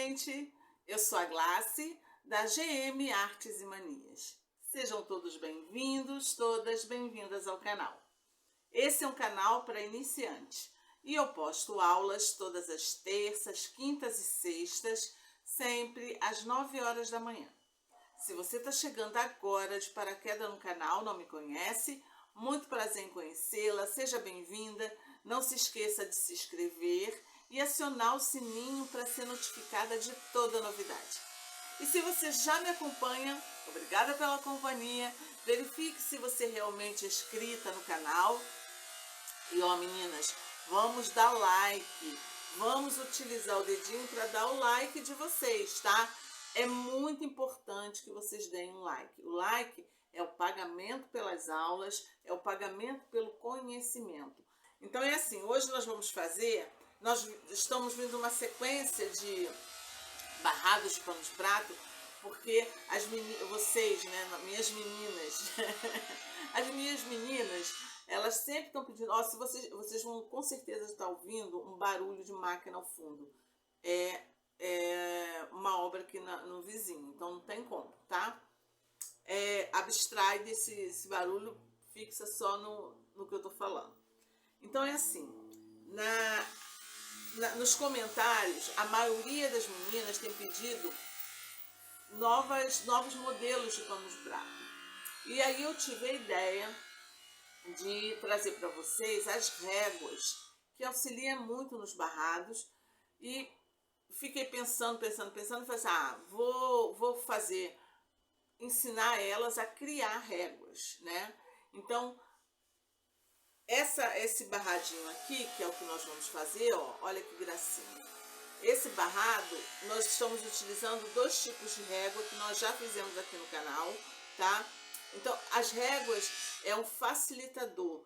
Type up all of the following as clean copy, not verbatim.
gente! Eu sou a Glace, da GM Artes e Manias. Sejam todos bem-vindos, todas bem-vindas ao canal. Esse é um canal para iniciantes e eu posto aulas todas as terças, quintas e sextas, sempre às 9 horas da manhã. Se você está chegando agora de paraquedas no canal, não me conhece, muito prazer em conhecê-la, seja bem-vinda. Não se esqueça de se inscrever e acionar o sininho para ser notificada de toda novidade. E se você já me acompanha, obrigada pela companhia, verifique se você realmente é inscrita no canal. E ó, meninas, vamos dar like, vamos utilizar o dedinho para dar o like de vocês, tá? É muito importante que vocês deem um like. O like é o pagamento pelas aulas, é o pagamento pelo conhecimento. Então é assim, hoje nós vamos fazer, nós estamos vendo uma sequência de barrados de pano de prato, porque vocês, né, minhas meninas, as minhas meninas, elas sempre estão pedindo, ó, se vocês vão com certeza estar ouvindo um barulho de máquina ao fundo. É uma obra aqui no vizinho, então não tem como, tá? Abstrai desse barulho, fixa só no que eu tô falando. Então é assim, nos comentários, a maioria das meninas tem pedido novos modelos de pano de prato. E aí eu tive a ideia de trazer para vocês as réguas, que auxiliam muito nos barrados. E fiquei pensando, e falei assim, vou ensinar elas a criar réguas, né? Então, esse barradinho aqui, que é o que nós vamos fazer, ó, olha que gracinha. Esse barrado, nós estamos utilizando dois tipos de régua que nós já fizemos aqui no canal, tá? Então, as réguas é um facilitador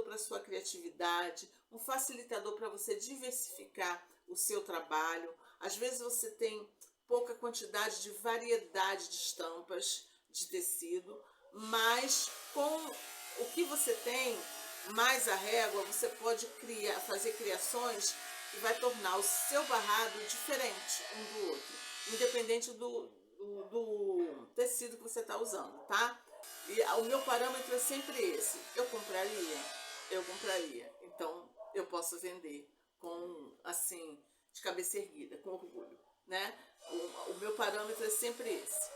para a sua criatividade, um facilitador para você diversificar o seu trabalho. Às vezes você tem pouca quantidade de variedade de estampas de tecido, mas com o que você tem, mais a régua, você pode fazer criações que vai tornar o seu barrado diferente um do outro, independente do tecido que você está usando, tá? E o meu parâmetro é sempre esse. Eu compraria. Então, eu posso vender com, assim, de cabeça erguida, com orgulho, né? O meu parâmetro é sempre esse.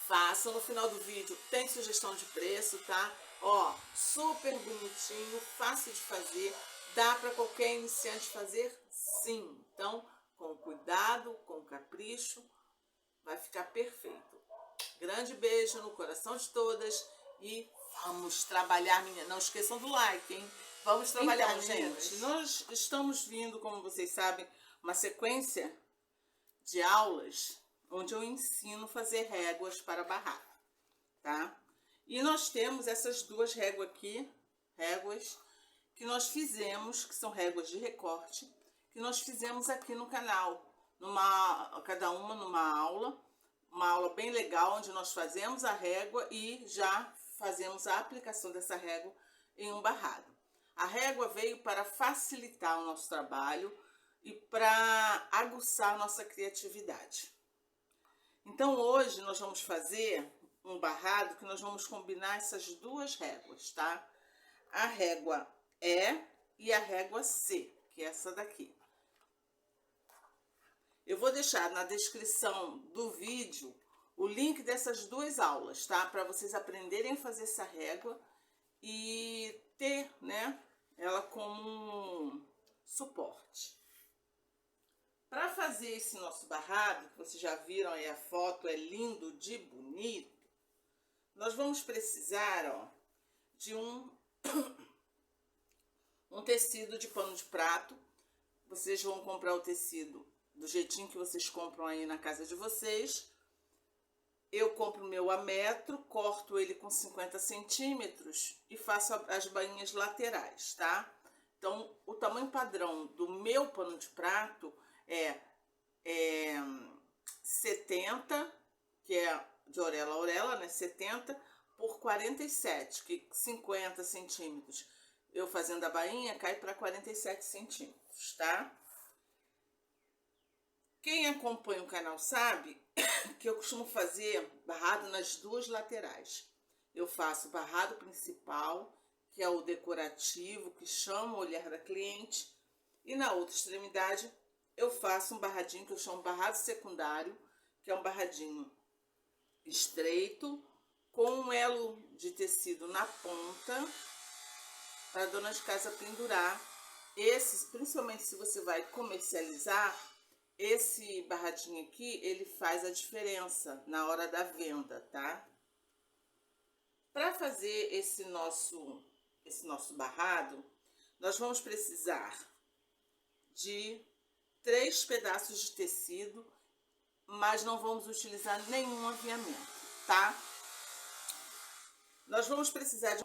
Façam, no final do vídeo tem sugestão de preço, tá? Ó, super bonitinho, fácil de fazer, dá para qualquer iniciante fazer? Sim. Então, com cuidado, com capricho, vai ficar perfeito. Grande beijo no coração de todas e vamos trabalhar, menina. Não esqueçam do like, hein? Vamos trabalhar, então, gente. Nós estamos vindo, como vocês sabem, uma sequência de aulas onde eu ensino a fazer réguas para barraco, tá? E nós temos essas duas réguas aqui, réguas que nós fizemos, que são réguas de recorte, que nós fizemos aqui no canal, cada uma numa aula, uma aula bem legal, onde nós fazemos a régua e já fazemos a aplicação dessa régua em um barrado. A régua veio para facilitar o nosso trabalho e para aguçar a nossa criatividade. Então hoje nós vamos fazer um barrado que nós vamos combinar essas duas réguas, tá? A régua E e a régua C, que é essa daqui. Eu vou deixar na descrição do vídeo o link dessas duas aulas, tá? Para vocês aprenderem a fazer essa régua e ter, né, ela como um suporte. Para fazer esse nosso barrado, que vocês já viram aí a foto, é lindo de bonito, nós vamos precisar, ó, de um tecido de pano de prato. Vocês vão comprar o tecido do jeitinho que vocês compram aí na casa de vocês. Eu compro o meu a metro, corto ele com 50 centímetros e faço as bainhas laterais, tá? Então, o tamanho padrão do meu pano de prato é 70, que é de orelha a orelha, né? 70 por 47, que 50 centímetros. Eu fazendo a bainha, cai para 47 centímetros, tá? Quem acompanha o canal sabe que eu costumo fazer barrado nas duas laterais. Eu faço barrado principal, que é o decorativo, que chama o olhar da cliente, e na outra extremidade eu faço um barradinho que eu chamo barrado secundário, que é um barradinho estreito, com um elo de tecido na ponta, para a dona de casa pendurar. Esses, principalmente se você vai comercializar, esse barradinho aqui, ele faz a diferença na hora da venda, tá? Para fazer esse nosso barrado, nós vamos precisar de 3 pedaços de tecido, mas não vamos utilizar nenhum aviamento, tá? Nós vamos precisar de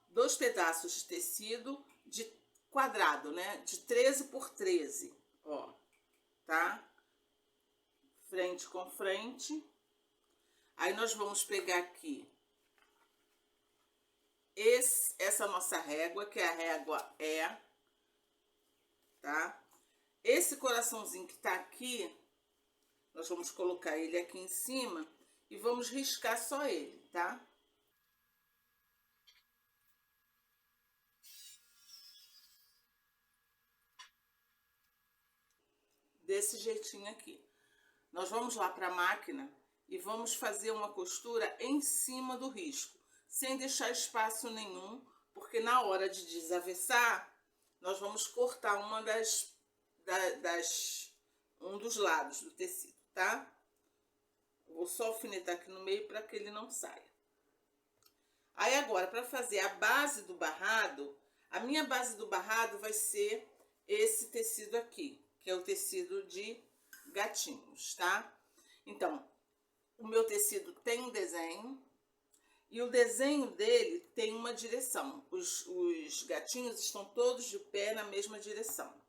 2 pedaços de tecido de quadrado, né? De 13 por 13, ó, tá? Frente com frente. Aí nós vamos pegar aqui essa nossa régua, que a régua é, tá? Esse coraçãozinho que tá aqui, nós vamos colocar ele aqui em cima e vamos riscar só ele, tá? Desse jeitinho aqui. Nós vamos lá para a máquina e vamos fazer uma costura em cima do risco, sem deixar espaço nenhum, porque na hora de desavessar, nós vamos cortar um dos lados do tecido, tá? Vou só alfinetar aqui no meio para que ele não saia. Aí agora, para fazer a base do barrado, a minha base do barrado vai ser esse tecido aqui, que é o tecido de gatinhos, tá? Então, o meu tecido tem um desenho e o desenho dele tem uma direção. Os gatinhos estão todos de pé na mesma direção.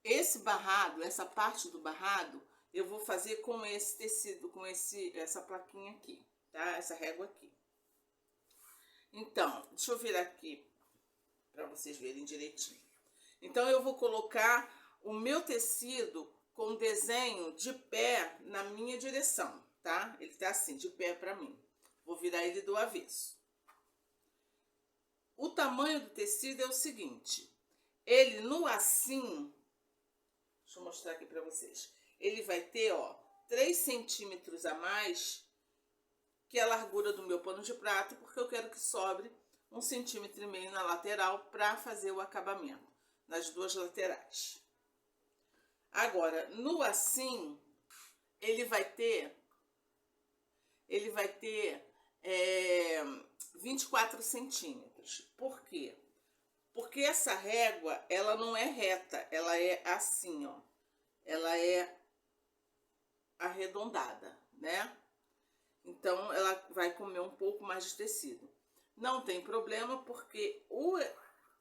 Esse barrado, essa parte do barrado, eu vou fazer com esse tecido, com essa plaquinha aqui, tá? Essa régua aqui. Então, deixa eu virar aqui para vocês verem direitinho. Então, eu vou colocar o meu tecido com desenho de pé na minha direção, tá? Ele tá assim, de pé para mim. Vou virar ele do avesso. O tamanho do tecido é o seguinte, ele no assim, deixa eu mostrar aqui para vocês, ele vai ter, ó, 3 centímetros a mais que a largura do meu pano de prato, porque eu quero que sobre 1,5 centímetro na lateral para fazer o acabamento nas duas laterais. Agora, no assim, ele vai ter 24 centímetros. Por quê? Porque essa régua, ela não é reta, ela é assim, ó. Ela é arredondada, né? Então, ela vai comer um pouco mais de tecido. Não tem problema, porque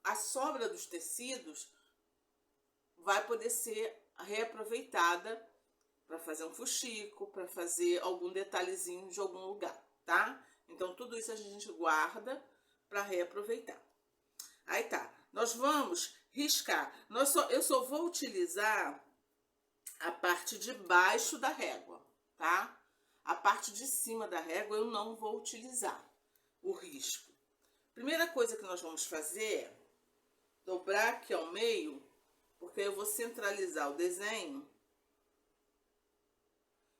a sobra dos tecidos vai poder ser reaproveitada para fazer um fuxico, para fazer algum detalhezinho de algum lugar, tá? Então, tudo isso a gente guarda para reaproveitar. Aí tá, nós vamos riscar. Eu só vou utilizar a parte de baixo da régua, tá? A parte de cima da régua eu não vou utilizar o risco. Primeira coisa que nós vamos fazer é dobrar aqui ao meio, porque eu vou centralizar o desenho.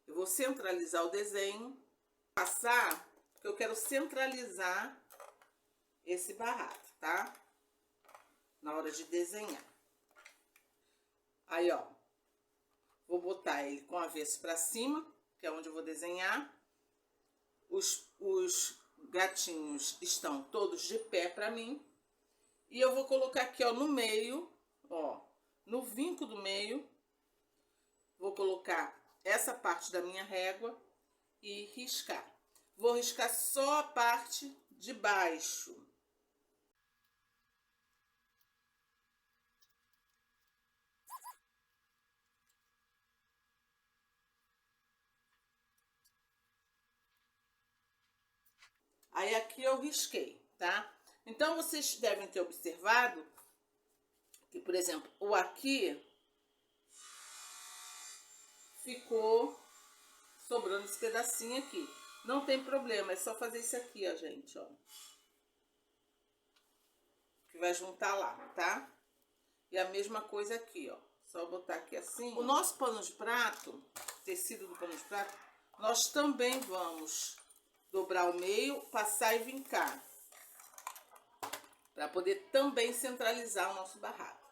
Eu vou centralizar o desenho, passar, porque eu quero centralizar esse barrado, tá? Na hora de desenhar. Aí, ó, vou botar ele com o avesso para cima, que é onde eu vou desenhar. Os gatinhos estão todos de pé para mim. E eu vou colocar aqui, ó, no meio, ó, no vinco do meio, vou colocar essa parte da minha régua e riscar. Vou riscar só a parte de baixo. Aí aqui eu risquei, tá? Então, vocês devem ter observado Que, por exemplo, o aqui ficou sobrando esse pedacinho aqui. Não tem problema, é só fazer isso aqui, ó, gente, ó. Que vai juntar lá, tá? E a mesma coisa aqui, ó. Só botar aqui assim. O nosso pano de prato, tecido do pano de prato, nós também vamos dobrar o meio, passar e vincar. Para poder também centralizar o nosso barrado.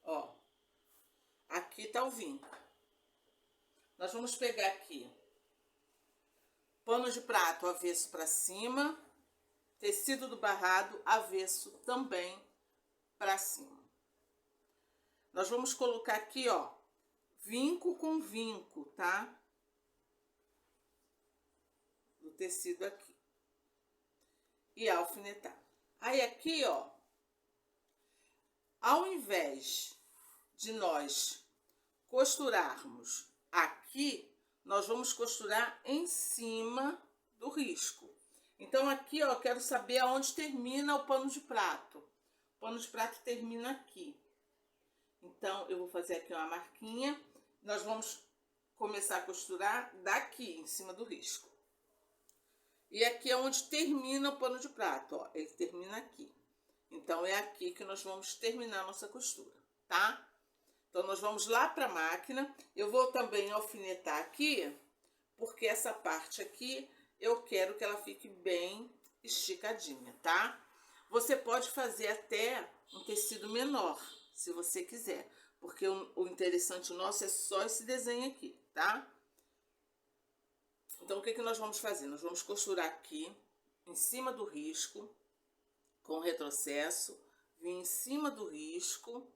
Ó. Aqui tá o vinco. Nós vamos pegar aqui pano de prato avesso para cima, tecido do barrado avesso também para cima. Nós vamos colocar aqui, ó, vinco com vinco, tá? Do tecido aqui. E alfinetar. Aí aqui, ó, ao invés de nós costurarmos aqui, nós vamos costurar em cima do risco. Então aqui, ó, eu quero saber aonde termina o pano de prato. O pano de prato termina aqui. Então eu vou fazer aqui uma marquinha. Nós vamos começar a costurar daqui, em cima do risco. E aqui é onde termina o pano de prato, ó. Ele termina aqui. Então é aqui que nós vamos terminar a nossa costura, tá? Então nós vamos lá para a máquina. Eu vou também alfinetar aqui, porque essa parte aqui eu quero que ela fique bem esticadinha, tá? Você pode fazer até um tecido menor, se você quiser, porque o interessante nosso é só esse desenho aqui, tá? Então o que nós vamos fazer? Nós vamos costurar aqui, em cima do risco, com retrocesso, vir em cima do risco,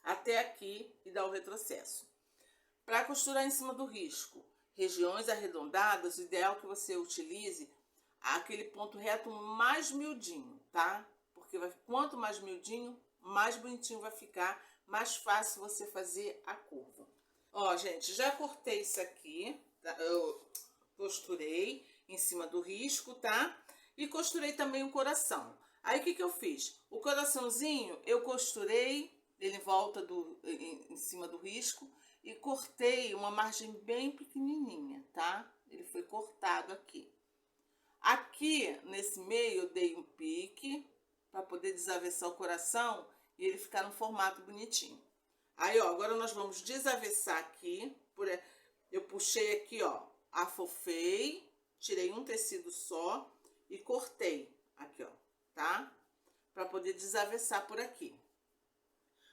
até aqui e dar o retrocesso. Para costurar em cima do risco, regiões arredondadas, o ideal é que você utilize aquele ponto reto mais miudinho, tá? Porque quanto mais miudinho, mais bonitinho vai ficar, mais fácil você fazer a curva. Ó, gente, já cortei isso aqui, tá? Eu costurei em cima do risco, tá? E costurei também o coração. Aí, o que eu fiz? O coraçãozinho, eu costurei ele em volta em cima do risco e cortei uma margem bem pequenininha, tá? Ele foi cortado aqui. Aqui, nesse meio, eu dei um pique para poder desavessar o coração e ele ficar no formato bonitinho. Aí, ó, agora nós vamos desavessar aqui. Eu puxei aqui, ó, afofei, tirei um tecido só e cortei aqui, ó, tá? Para poder desavessar por aqui.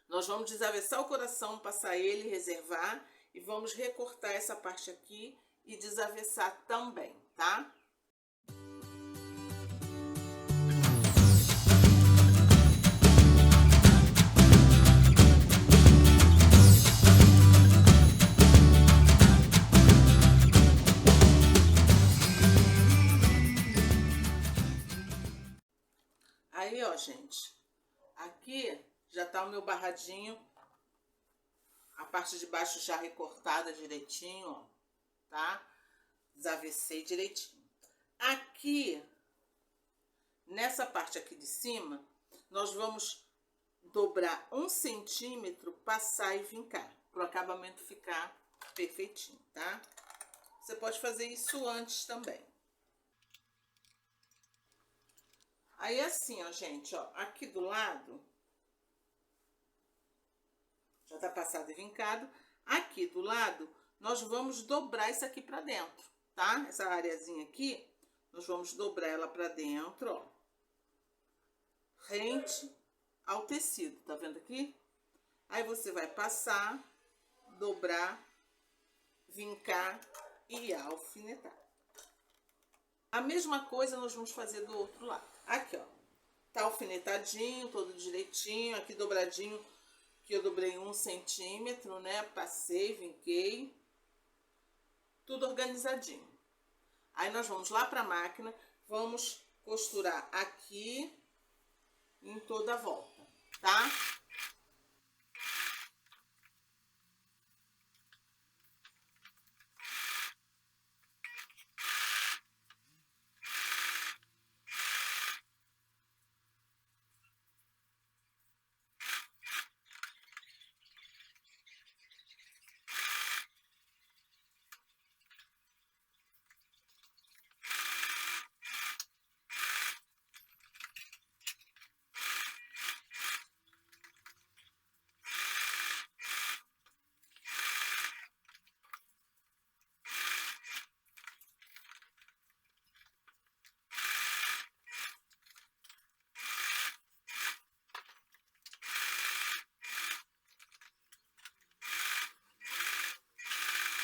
Nós vamos desavessar o coração, passar ele, reservar e vamos recortar essa parte aqui e desavessar também, tá? Aí, ó, gente, aqui já tá o meu barradinho, a parte de baixo já recortada direitinho, ó, tá? Desavessei direitinho. Aqui, nessa parte aqui de cima, nós vamos dobrar 1 centímetro, passar e vincar, para o acabamento ficar perfeitinho, tá? Você pode fazer isso antes também. Aí assim, ó, gente, ó, aqui do lado, já tá passado e vincado. Aqui do lado, nós vamos dobrar isso aqui pra dentro, tá? Essa areazinha aqui, nós vamos dobrar ela pra dentro, ó. Rente ao tecido, tá vendo aqui? Aí você vai passar, dobrar, vincar e alfinetar. A mesma coisa nós vamos fazer do outro lado. Aqui, ó, tá alfinetadinho, todo direitinho, aqui dobradinho, que eu dobrei 1 centímetro, né? Passei, vinquei, tudo organizadinho. Aí nós vamos lá pra máquina, vamos costurar aqui em toda a volta, tá?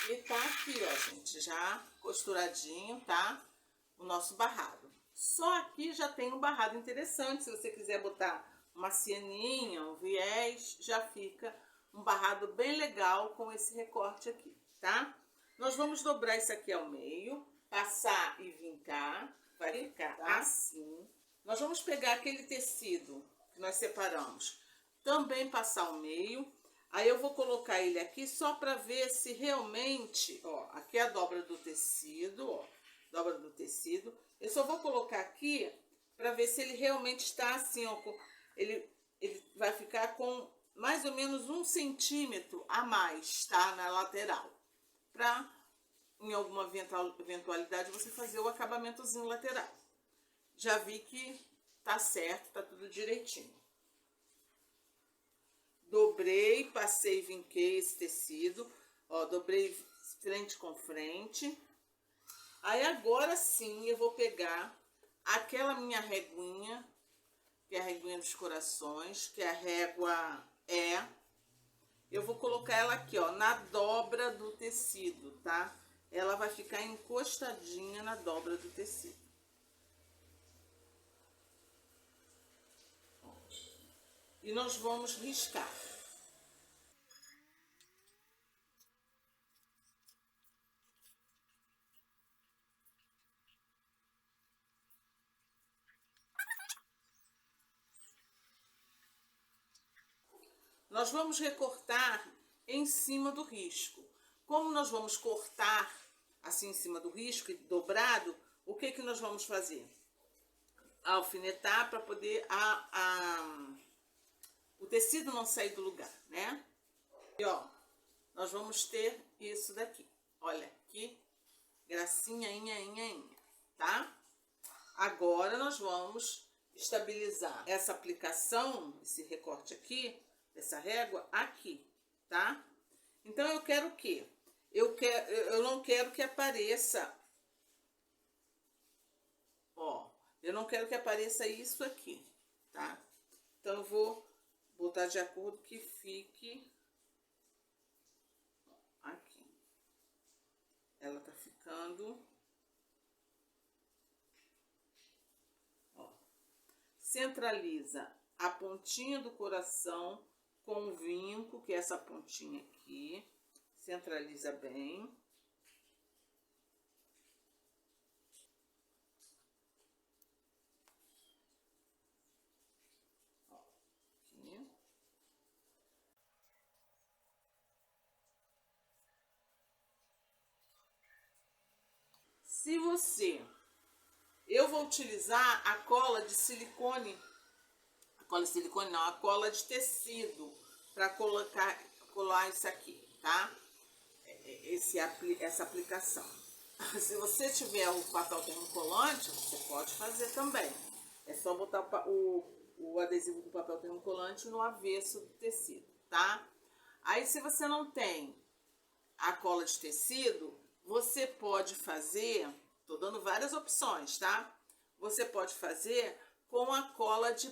E tá aqui, ó, gente, já costuradinho, tá? O nosso barrado. Só aqui já tem um barrado interessante, se você quiser botar uma cianinha, um viés, já fica um barrado bem legal com esse recorte aqui, tá? Nós vamos dobrar isso aqui ao meio, passar e vincar, vai ficar assim. Nós vamos pegar aquele tecido que nós separamos, também passar ao meio. Aí eu vou colocar ele aqui só para ver se realmente, ó, aqui é a dobra do tecido, ó, dobra do tecido. Eu só vou colocar aqui para ver se ele realmente está assim, ó, ele vai ficar com mais ou menos 1 centímetro a mais, tá? Na lateral. Para, em alguma eventualidade, você fazer o acabamentozinho lateral. Já vi que tá certo, tá tudo direitinho. Dobrei, passei e vinquei esse tecido, ó, dobrei frente com frente. Aí agora sim eu vou pegar aquela minha reguinha, que é a reguinha dos corações, que é a régua eu vou colocar ela aqui, ó, na dobra do tecido, tá? Ela vai ficar encostadinha na dobra do tecido. E nós vamos riscar. Nós vamos recortar em cima do risco. Como nós vamos cortar assim em cima do risco e dobrado, o que que nós vamos fazer? Alfinetar para poder o tecido não sair do lugar, né? E ó, nós vamos ter isso daqui. Olha aqui, gracinha, tá? Agora nós vamos estabilizar essa aplicação, esse recorte aqui, essa régua aqui, tá? Então eu quero o quê? Eu não quero que apareça, ó, eu não quero que apareça isso aqui, tá? Então eu vou botar de acordo que fique aqui. Ela tá ficando, ó, centraliza a pontinha do coração com o vinco, que é essa pontinha aqui, centraliza bem. Ó, aqui. Se você... Eu vou utilizar a cola de silicone, a cola de tecido, para colar isso aqui, tá? Essa aplicação. Se você tiver o papel termocolante, você pode fazer também. É só botar o adesivo do papel termocolante no avesso do tecido, tá? Aí, se você não tem a cola de tecido, você pode fazer, tô dando várias opções, tá? Você pode fazer com a cola de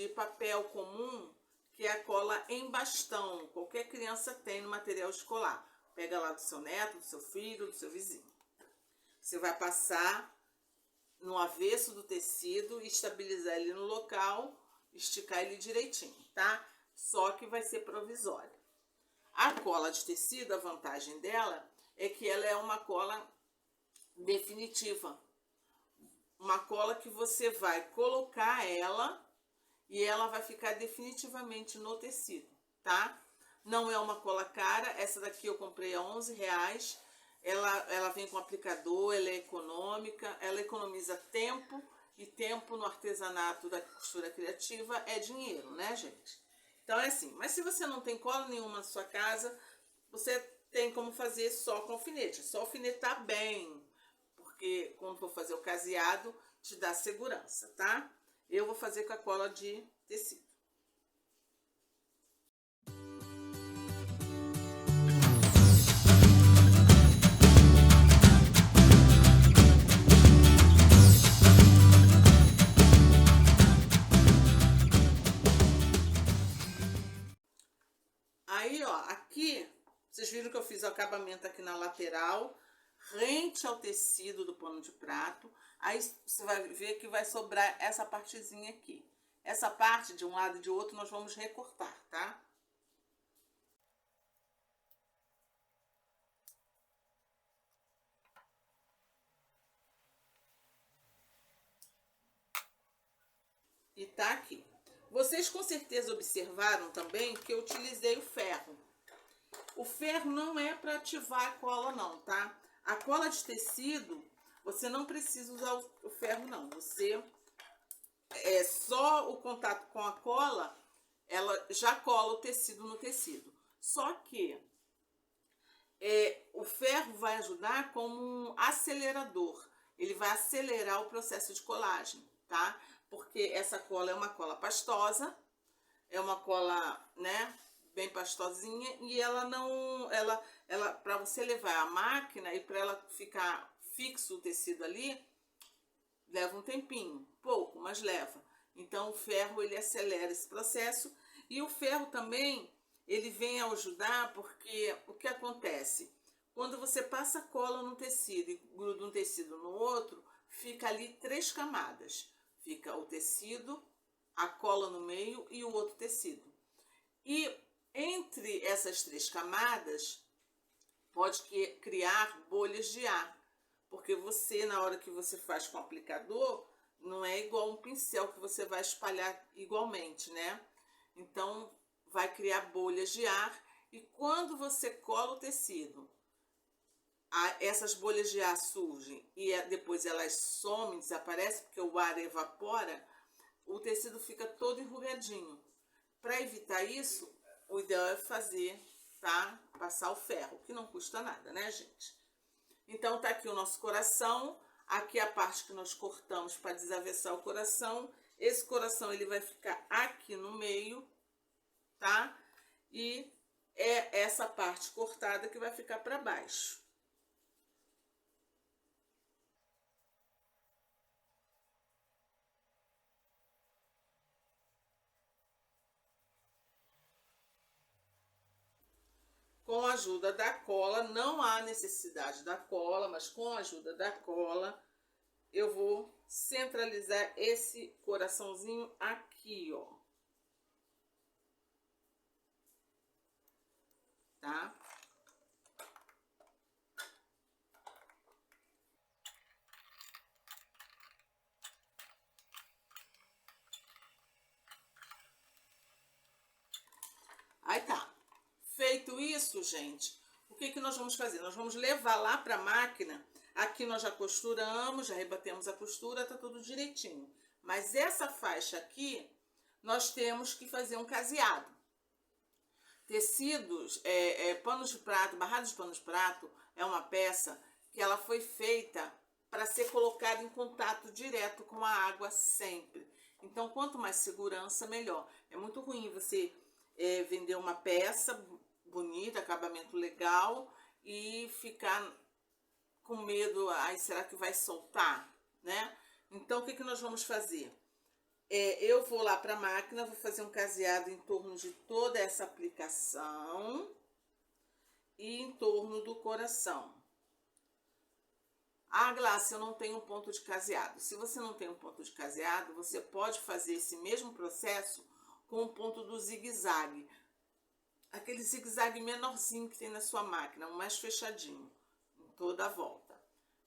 papel comum, que é a cola em bastão. Qualquer criança tem no material escolar. Pega lá do seu neto, do seu filho, do seu vizinho. Você vai passar no avesso do tecido, estabilizar ele no local, esticar ele direitinho, tá? Só que vai ser provisório. A cola de tecido, a vantagem dela é que ela é uma cola definitiva. Uma cola que você vai colocar ela e ela vai ficar definitivamente no tecido, tá? Não é uma cola cara, essa daqui eu comprei a R$11. Ela vem com aplicador, ela é econômica, ela economiza tempo, e tempo no artesanato da costura criativa é dinheiro, né, gente? Então é assim, mas se você não tem cola nenhuma na sua casa, você tem como fazer só com alfinete, é só alfinetar bem, porque quando for fazer o caseado, te dá segurança, tá? Eu vou fazer com a cola de tecido. Aí, ó, aqui, vocês viram que eu fiz fiz o acabamento aqui na lateral, rente ao tecido do pano de prato. Aí você vai ver que vai sobrar essa partezinha aqui. Essa parte de um lado e de outro nós vamos recortar, tá? E tá aqui. Vocês com certeza observaram também que eu utilizei o ferro. O ferro não é para ativar a cola não, tá? A cola de tecido, você não precisa usar o ferro não. Você, só o contato com a cola, ela já cola o tecido no tecido. Só que o ferro vai ajudar como um acelerador. Ele vai acelerar o processo de colagem, tá? Porque essa cola é uma cola pastosa, é uma cola, né, bem pastosinha, e ela não, ela para você levar a máquina e para ela ficar fixo o tecido ali, leva um tempinho, pouco, mas leva. Então o ferro ele acelera esse processo, e o ferro também ele vem a ajudar porque o que acontece? Quando você passa cola no tecido e gruda um tecido no outro, fica ali 3 camadas. Fica o tecido, a cola no meio e o outro tecido. E entre essas 3 camadas, pode criar bolhas de ar. Porque você, na hora que você faz com o aplicador, não é igual um pincel que você vai espalhar igualmente, né? Então, vai criar bolhas de ar. E quando você cola o tecido, essas bolhas de ar surgem e depois elas somem, desaparecem, porque o ar evapora, o tecido fica todo enrugadinho. Para evitar isso, o ideal é fazer, tá? Passar o ferro, que não custa nada, né, gente? Então, tá aqui o nosso coração. Aqui a parte que nós cortamos para desaversar o coração. Esse coração, ele vai ficar aqui no meio, tá? E é essa parte cortada que vai ficar para baixo. Com a ajuda da cola, não há necessidade da cola, mas com a ajuda da cola, eu vou centralizar esse coraçãozinho aqui, ó. Tá? Aí tá. Feito isso, gente, o que nós vamos fazer? Nós vamos levar lá para a máquina. Aqui nós já costuramos, já rebatemos a costura, tá tudo direitinho. Mas essa faixa aqui, nós temos que fazer um caseado. Tecidos, panos de prato, barrados de panos de prato, é uma peça que ela foi feita para ser colocada em contato direto com a água sempre. Então, quanto mais segurança, melhor. É muito ruim você vender uma peça bonita, acabamento legal, e ficar com medo, ai, será que vai soltar, né? Então, o que nós vamos fazer? Eu vou lá para a máquina, vou fazer um caseado em torno de toda essa aplicação e em torno do coração. Ah, Glácia, eu não tenho um ponto de caseado. Se você não tem um ponto de caseado, você pode fazer esse mesmo processo com o ponto do zigue-zague. Aquele zigue-zague menorzinho que tem na sua máquina, um mais fechadinho, em toda a volta.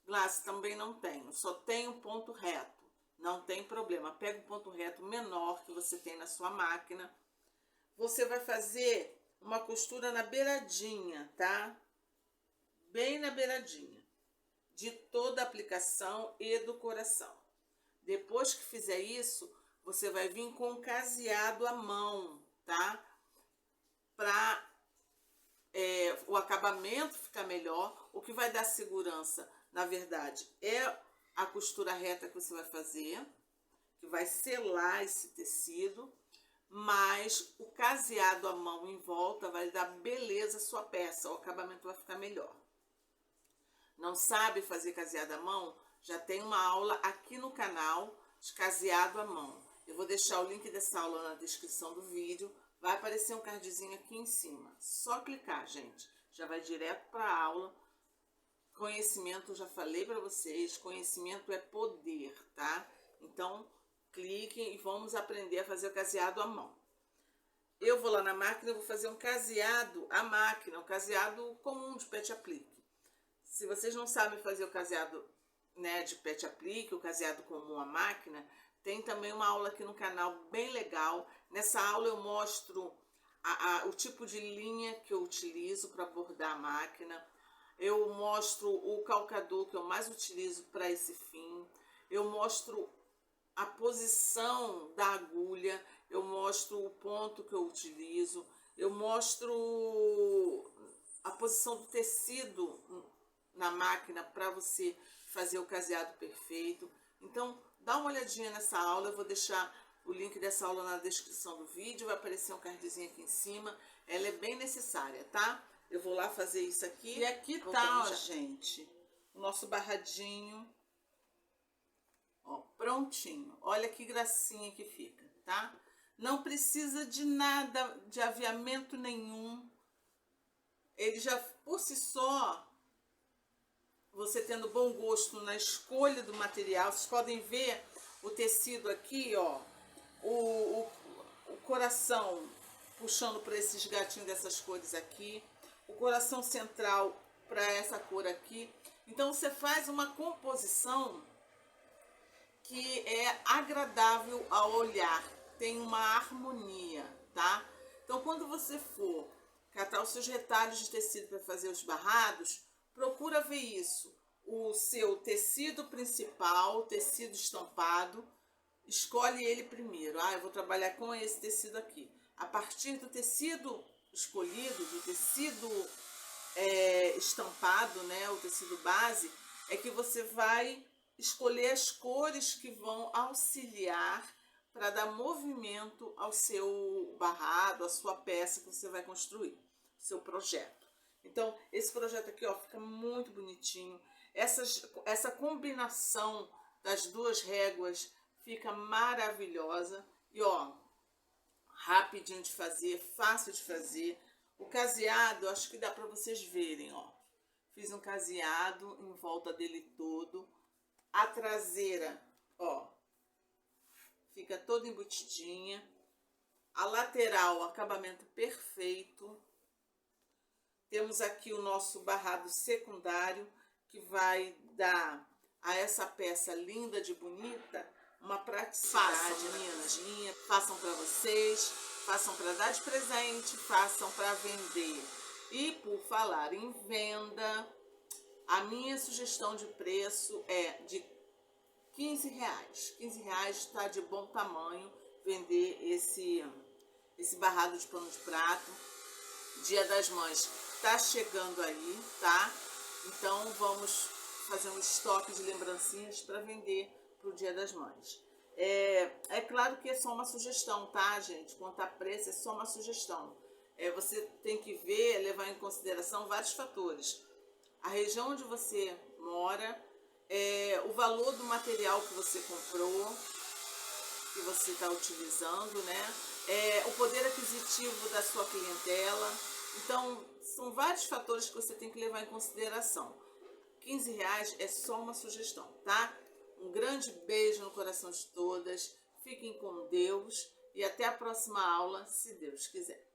Glácia, também não tenho, só tenho um ponto reto. Não tem problema, pega o ponto reto menor que você tem na sua máquina. Você vai fazer uma costura na beiradinha, tá? Bem na beiradinha, de toda a aplicação e do coração. Depois que fizer isso, você vai vir com um caseado à mão, tá? Para o acabamento ficar melhor. O que vai dar segurança, na verdade, é a costura reta que você vai fazer, que vai selar esse tecido, mas o caseado à mão em volta vai dar beleza à sua peça, o acabamento vai ficar melhor. Não sabe fazer caseado à mão? Já tem uma aula aqui no canal de caseado à mão. Eu vou deixar o link dessa aula na descrição do vídeo. Vai aparecer um cardzinho aqui em cima. Só clicar, gente. já vai direto para a aula. Conhecimento, já falei para vocês, conhecimento é poder, tá? Então, cliquem e vamos aprender a fazer o caseado à mão. Eu vou lá na máquina, vou fazer um caseado à máquina, um caseado comum de pet aplique. Se vocês não sabem fazer o caseado, né, de pet aplique, o caseado comum à máquina, tem também uma aula aqui no canal bem legal. Nessa aula eu mostro o tipo de linha que eu utilizo para bordar a máquina. Eu mostro o calcador que eu mais utilizo para esse fim. Eu mostro a posição da agulha, eu mostro o ponto que eu utilizo, eu mostro a posição do tecido na máquina para você fazer o caseado perfeito. Então, dá uma olhadinha nessa aula, eu vou deixar o link dessa aula na descrição do vídeo, vai aparecer um cardzinho aqui em cima, ela é bem necessária, tá? Eu vou lá fazer isso aqui. E aqui tá, ó, gente, o nosso barradinho. Ó, prontinho. Olha que gracinha que fica, tá? Não precisa de nada, de aviamento nenhum. Ele já, por si só, você tendo bom gosto na escolha do material, vocês podem ver o tecido aqui, ó, o coração puxando para esses gatinhos dessas cores aqui, o coração central para essa cor aqui. Então, você faz uma composição que é agradável ao olhar, tem uma harmonia, tá? Então, quando você for catar os seus retalhos de tecido para fazer os barrados, procura ver isso. O seu tecido principal, tecido estampado, escolhe ele primeiro. Eu vou trabalhar com esse tecido aqui. A partir do tecido escolhido, do tecido estampado, né, o tecido base, é que você vai escolher as cores que vão auxiliar para dar movimento ao seu barrado, à sua peça que você vai construir, seu projeto. Então, esse projeto aqui, ó, fica muito bonitinho. Essa combinação das duas réguas fica maravilhosa. E, ó, rapidinho de fazer, fácil de fazer. O caseado, acho que dá para vocês verem, ó. Fiz um caseado em volta dele todo. A traseira, ó, fica toda embutidinha. A lateral, acabamento perfeito. Temos aqui o nosso barrado secundário, que vai dar a essa peça linda de bonita uma praticidade, meninas. Façam para vocês, façam para dar de presente, façam para vender. E por falar em venda, a minha sugestão de preço é de R$15. R$15 está de bom tamanho vender esse barrado de pano de prato. Dia das Mães tá chegando aí, tá? Então vamos fazer um estoque de lembrancinhas para vender pro Dia das Mães. É claro que é só uma sugestão, tá, gente? Quanto a preço, é só uma sugestão. Você tem que ver, levar em consideração vários fatores. A região onde você mora, o valor do material que você comprou, que você está utilizando, né? O poder aquisitivo da sua clientela. Então, são vários fatores que você tem que levar em consideração. R$15 é só uma sugestão, tá? Um grande beijo no coração de todas. Fiquem com Deus e até a próxima aula, se Deus quiser.